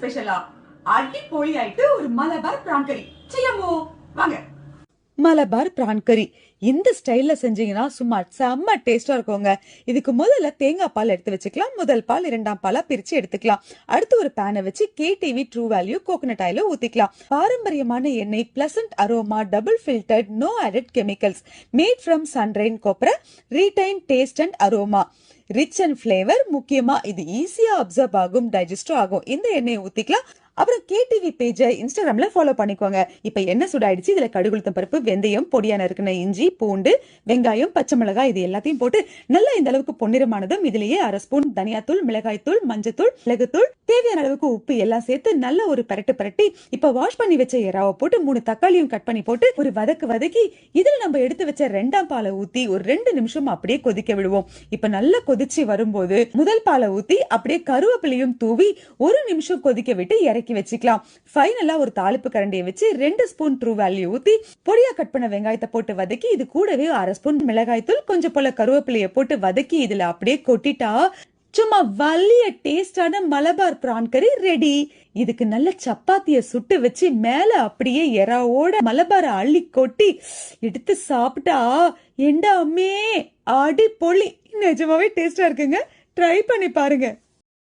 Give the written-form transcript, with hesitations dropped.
ஸ்பெஷலா அடிப்பொலி ஆயிட்டு ஒரு மலபார் பிரான் கறி செய்யமோ வாங்க. மலபார் பிரான் கறி இந்த ஸ்டைல்ல செஞ்சீங்கன்னா சும்மா செம்ம டேஸ்டா இருக்குங்க. இதுக்கு முதல்ல தேங்காய் பால் எடுத்து வச்சுக்கலாம். முதல் பால் இரண்டாம் பாலா பிரிச்சு எடுத்துக்கலாம். அடுத்து ஒரு பேனை வச்சு கேடிவி ட்ரூ வேல்யூ கோகனட் ஆயில ஊத்திக்கலாம். பாரம்பரியமான எண்ணெய், pleasant aroma, double filtered, no added chemicals, made from சன்ரைன் கொப்பரை, retain taste and aroma, rich and flavour. முக்கியமா இது ஈஸியா அப்சர்வ் ஆகும், டைஜஸ்டும் ஆகும். இந்த எண்ணெயை ஊத்திக்கலாம். அப்புறம் கேடிவி பேஜை இன்ஸ்டாகிராம்ல ஃபாலோ பண்ணிக்கோங்க. இப்ப எண்ணெய் சூடாயிடுச்சு. இதுல கடுகுளுத்தம் பருப்பு, வெந்தயம், பொடியான இருக்குன இஞ்சி, பூண்டு, வெங்காயம், பச்சை மிளகாய் இது எல்லாத்தையும் போட்டு நல்லா இந்த அளவுக்கு பொன்னிறமானதும் இதுலயே 1/2 ஸ்பூன் தனியாத்தூள், மிளகாய்த்தூள், மஞ்சத்தூள், மிளகுத்தூள், தேவையான அளவுக்கு உப்பு எல்லாம் சேர்த்து நல்ல ஒரு பரட்டி இப்ப வாஷ் பண்ணி வச்ச எறாவை போட்டு 3 தக்காளியும் கட் பண்ணி போட்டு ஒரு வதக்கி இதுல நம்ம எடுத்து வச்ச 2ஆம் பாலை ஊத்தி ஒரு 2 நிமிஷம் அப்படியே கொதிக்க விடுவோம். இப்ப நல்லா கொதிச்சு வரும்போது முதல் பாலை ஊத்தி அப்படியே கருவேப்பிலையும் தூவி 1 நிமிஷம் கொதிக்க விட்டு இறக்கி வச்சுக்கலாம். ஃபைனலா ஒரு தாளிப்பு கரண்டியை வச்சு 2 ஸ்பூன் ட்ரூ வேல்யூ ஊத்தி பொடியா கட் பண்ண வெங்காயத்தை போட்டு வதக்கி இது கூடவே 1/2 ஸ்பூன் மிளகாய்த்தூள், கொஞ்சம் போல கருவேப்பிலையை போட்டு வதக்கி இதுல அப்படியே கொட்டிட்டா சும்மா வலிய டேஸ்டான மலபார் பிரான் கறி ரெடி. இதுக்கு நல்ல சப்பாத்திய சுட்டு வச்சு மேல அப்படியே எறாவோட மலபார அள்ளி கொட்டி எடுத்து சாப்பிட்டா எண்டா அம்மே அடி பொலி. நிஜமாவே டேஸ்டா இருக்குங்க. ட்ரை பண்ணி பாருங்க.